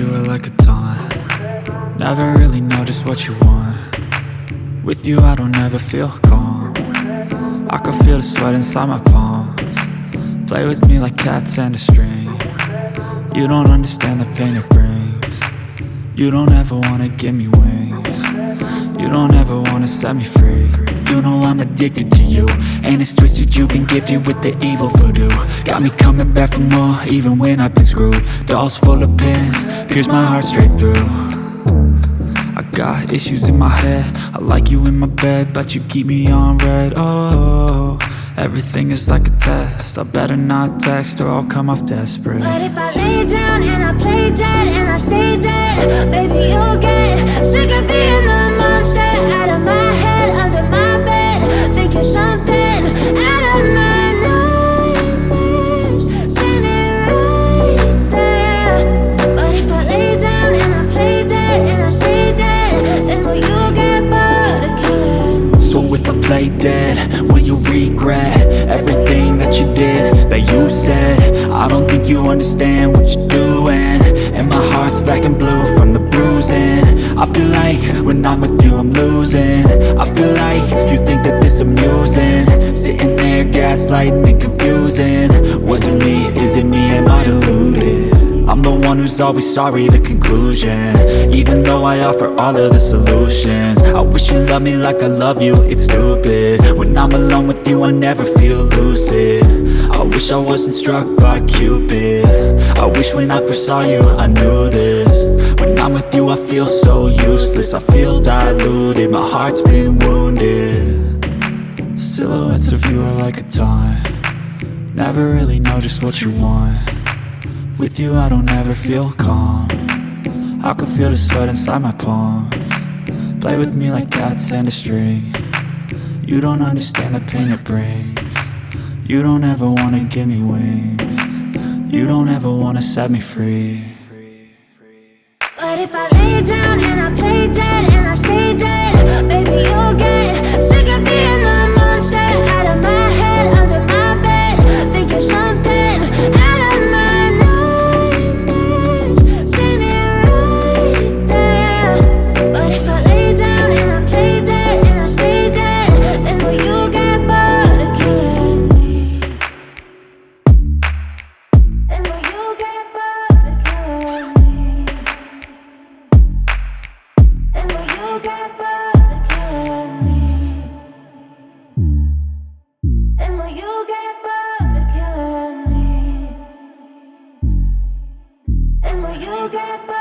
you are like a taunt. Never really know just what you want. With you I don't ever feel calm. I can feel the sweat inside my palms. Play with me like cats and a string. You don't understand the pain it brings. You don't ever wanna give me wings. You don't ever wanna set me free. You know I'm addicted to you, and it's twisted, you've been gifted with the evil voodoo. Got me coming back for more, even when I've been screwed. Dolls full of pins, pierce my heart straight through. I got issues in my head, I like you in my bed, but you keep me on red. Oh, everything is like a test, I better not text or I'll come off desperate. But if I lay down and I play dead and I stay dead, baby you'll get sick of being the monster out of my head, under my bed, thinking something out of my nightmares, standing right there. But if I lay down and I play dead and I stay dead, then will you get bored of killing? So if I play dead, will you regret everything that you did, that you said? I don't think you understand what you're doing, and my heart's black and blue from the bruising. I feel like when I'm with you I'm losing. I feel like you think that this amusing, sitting there gaslighting and confusing. Was it me? Is it me? Am I deluded? I'm the one who's always sorry, the conclusion, even though I offer all of the solutions. I wish you loved me like I love you, it's stupid. When I'm alone with you I never feel lucid. I wish I wasn't struck by Cupid. I wish when I first saw you I knew this. When I'm with you I feel so useless, I feel diluted, my heart's been wounded. Silhouettes of you are like a taunt. Never really know just what you want. With you I don't ever feel calm. I can feel the sweat inside my palms. Play with me like cats and a string. You don't understand the pain it brings. You don't ever wanna give me wings. You don't ever wanna set me free. But if I lay down and I play dead and I stay dead, baby you'll get sick of being the monster out of my head, under my bed, thinking something out of my nightmares, standing right there. But if I lay down and I play dead and I stay dead, then will you get bored of killing me? Then will you get bored of killing me? And will you get bored of killing me? And will you get bored of killing me? And will you get bored?